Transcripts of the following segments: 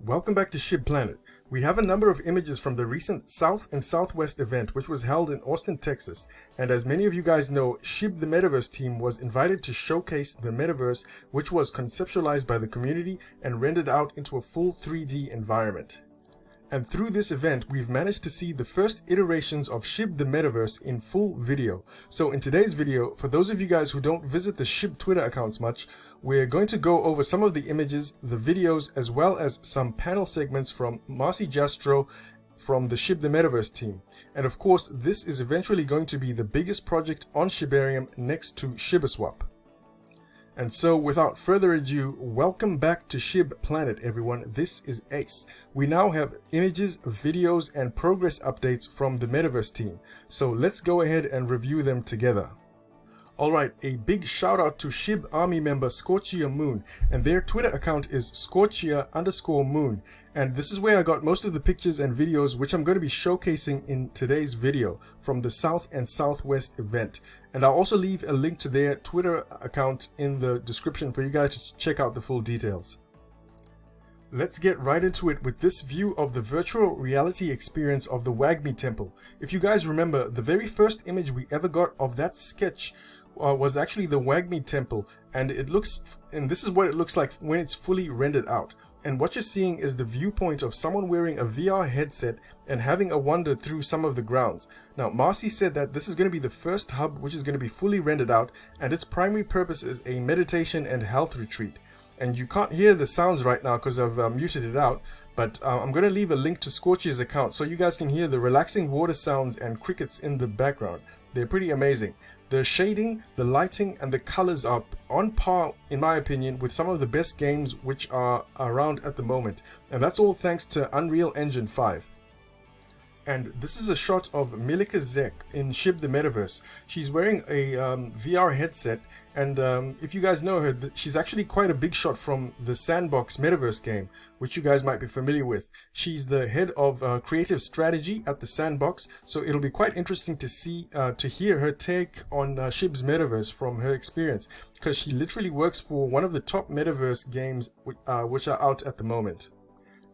Welcome back to SHIB Planet. We have a number of images from the recent South and Southwest event which was held in Austin, Texas, and as many of you guys know, SHIB The Metaverse team was invited to showcase the metaverse, which was conceptualized by the community and rendered out into a full 3D environment. And through this event, we've managed to see the first iterations of SHIB The Metaverse in full video. So in today's video, for those of you guys who don't visit the SHIB Twitter accounts much, we're going to go over some of the images, the videos, as well as some panel segments from Marcy Jastro from the SHIB The Metaverse team. And of course, this is eventually going to be the biggest project on Shibarium next to ShibaSwap. And so, without further ado, welcome back to SHIB Planet, everyone. This is Ace. We now have images, videos, and progress updates from the Metaverse team. So let's go ahead and review them together. Alright, a big shout out to SHIB Army member Scorchia Moon, and their Twitter account is Scorchia_Moon. And this is where I got most of the pictures and videos which I'm going to be showcasing in today's video from the South and Southwest event. And I'll also leave a link to their Twitter account in the description for you guys to check out the full details. Let's get right into it with this view of the virtual reality experience of the WAGMI temple. If you guys remember, the very first image we ever got of that sketch was actually the WAGMI temple, and this is what it looks like when it's fully rendered out. And what you're seeing is the viewpoint of someone wearing a VR headset and having a wander through some of the grounds. Now, Marcy said that this is going to be the first hub which is going to be fully rendered out, and its primary purpose is a meditation and health retreat. And you can't hear the sounds right now because I've muted it out, but I'm going to leave a link to Scorchia's account so you guys can hear the relaxing water sounds and crickets in the background. They're pretty amazing. The shading, the lighting, and the colors are on par, in my opinion, with some of the best games which are around at the moment. And that's all thanks to Unreal Engine 5. And this is a shot of Milika Zek in SHIB The Metaverse. She's wearing a VR headset, and if you guys know her, she's actually quite a big shot from the Sandbox Metaverse game, which you guys might be familiar with. She's the head of creative strategy at the Sandbox, so it'll be quite interesting to hear her take on SHIB's Metaverse from her experience, because she literally works for one of the top Metaverse games which are out at the moment.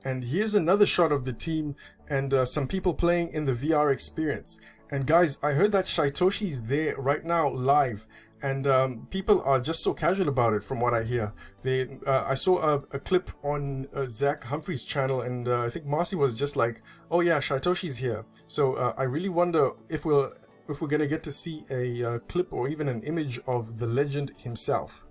And here's another shot of the team and some people playing in the VR experience. And guys, I heard that Shaitoshi's there right now live, and people are just so casual about it from what I hear. I saw a clip on Zach Humphrey's channel, and I think Marcy was just like, oh yeah, Shaitoshi's here. So I really wonder if we're gonna get to see a clip or even an image of the legend himself.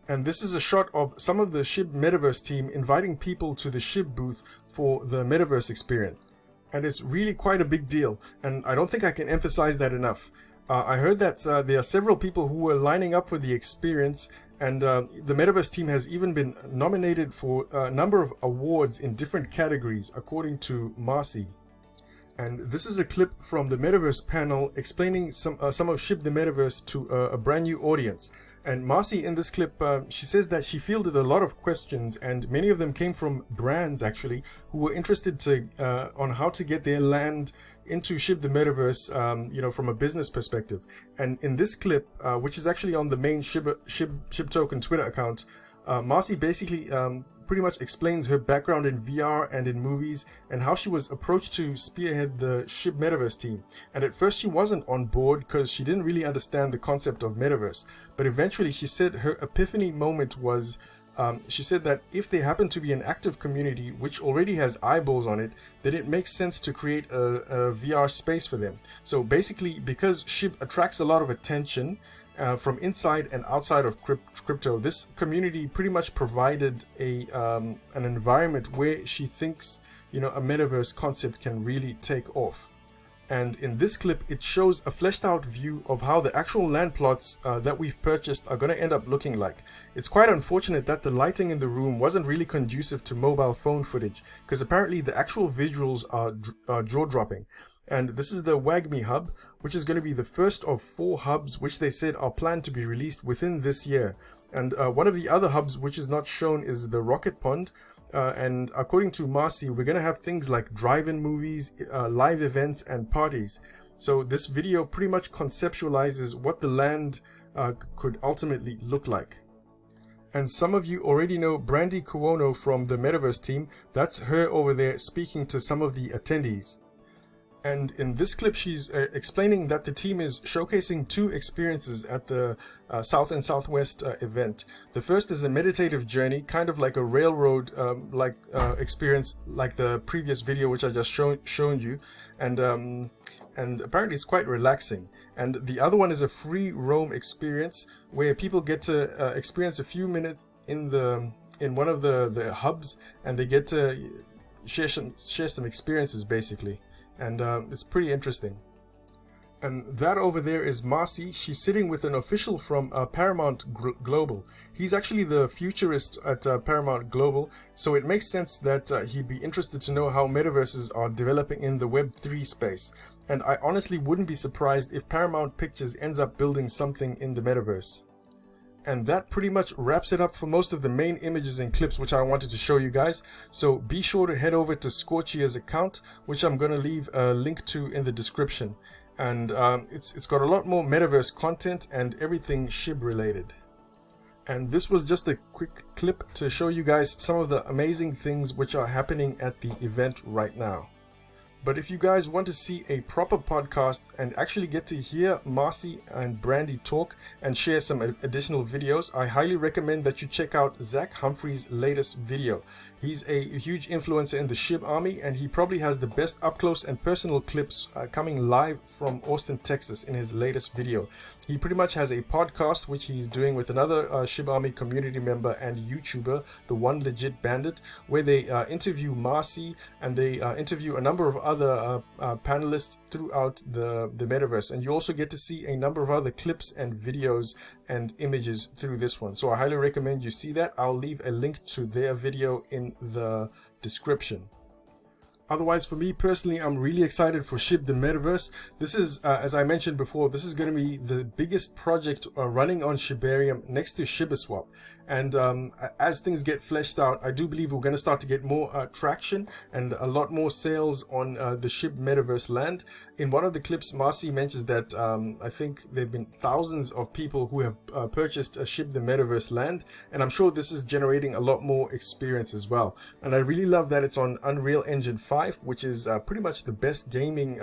And this is a shot of some of the SHIB Metaverse team inviting people to the SHIB booth for the Metaverse experience. And it's really quite a big deal, and I don't think I can emphasize that enough. I heard that there are several people who were lining up for the experience, and the Metaverse team has even been nominated for a number of awards in different categories, according to Marcy. And this is a clip from the Metaverse panel explaining some of SHIB The Metaverse to a brand new audience. And Marcy, in this clip, she says that she fielded a lot of questions, and many of them came from brands actually who were interested on how to get their land into SHIB The Metaverse, from a business perspective. And in this clip, which is actually on the main SHIB Token Twitter account, Marcy basically pretty much explains her background in VR and in movies, and how she was approached to spearhead the SHIB Metaverse team. And at first she wasn't on board because she didn't really understand the concept of Metaverse. But eventually she said her epiphany moment was, she said that if there happened to be an active community which already has eyeballs on it, then it makes sense to create a VR space for them. So basically, because SHIB attracts a lot of attention from inside and outside of crypto, this community pretty much provided an environment where she thinks a metaverse concept can really take off. And in this clip, it shows a fleshed out view of how the actual land plots that we've purchased are going to end up looking like. It's quite unfortunate that the lighting in the room wasn't really conducive to mobile phone footage, because apparently the actual visuals are jaw-dropping. And this is the WAGMI hub, which is going to be the first of 4 hubs which they said are planned to be released within this year. And one of the other hubs which is not shown is the Rocket Pond. And according to Marcy, we're going to have things like drive-in movies, live events, and parties. So this video pretty much conceptualizes what the land could ultimately look like. And some of you already know Brandy Kuono from the Metaverse team. That's her over there speaking to some of the attendees. And in this clip, she's explaining that the team is showcasing two experiences at the South and Southwest event. The first is a meditative journey, kind of like a railroad experience, like the previous video which I just shown you, and apparently it's quite relaxing. And the other one is a free roam experience where people get to experience a few minutes in one of the hubs, and they get to share some experiences basically. And it's pretty interesting. And that over there is Marcy. She's sitting with an official from Paramount Global. He's actually the futurist at Paramount Global, so it makes sense that he'd be interested to know how metaverses are developing in the Web3 space. And I honestly wouldn't be surprised if Paramount Pictures ends up building something in the metaverse. And that pretty much wraps it up for most of the main images and clips which I wanted to show you guys. So be sure to head over to Scorchia's account, which I'm going to leave a link to in the description. And it's got a lot more metaverse content and everything SHIB related. And this was just a quick clip to show you guys some of the amazing things which are happening at the event right now. But if you guys want to see a proper podcast and actually get to hear Marcy and Brandy talk and share some additional videos, I highly recommend that you check out Zach Humphrey's latest video. He's a huge influencer in the SHIB army, and he probably has the best up close and personal clips coming live from Austin, Texas in his latest video. He pretty much has a podcast which he's doing with another SHIB army community member and YouTuber, the One Legit Bandit, where they interview Marcy and they interview a number of other panelists throughout the metaverse. And you also get to see a number of other clips and videos and images through this one. So I highly recommend you see that. I'll leave a link to their video in the description. Otherwise, for me personally, I'm really excited for SHIB The Metaverse. This is, as I mentioned before, this is going to be the biggest project running on Shibarium next to ShibaSwap. And as things get fleshed out, I do believe we're going to start to get more traction and a lot more sales on the SHIB Metaverse land. In one of the clips, Marcy mentions that I think there have been thousands of people who have purchased a SHIB The Metaverse land. And I'm sure this is generating a lot more experience as well. And I really love that it's on Unreal Engine 5, which is pretty much the best gaming,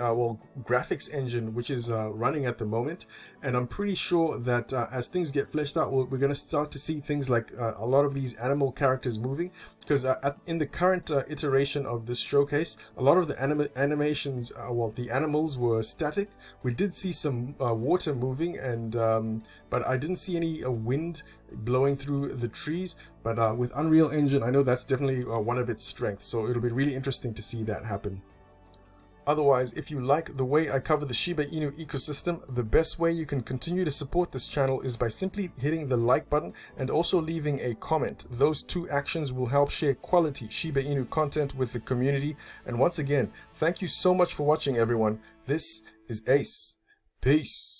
graphics engine which is running at the moment. And I'm pretty sure that as things get fleshed out, we're going to start to see things like a lot of these animal characters moving, because in the current iteration of this showcase, a lot of the animations, the animals were static. We did see some water moving, and but I didn't see any wind blowing through the trees. But with Unreal Engine, I know that's definitely one of its strengths, so it'll be really interesting to see that happen. Otherwise, if you like the way I cover the Shiba Inu ecosystem, the best way you can continue to support this channel is by simply hitting the like button and also leaving a comment. Those two actions will help share quality Shiba Inu content with the community. And once again, thank you so much for watching, everyone. This is Ace. Peace.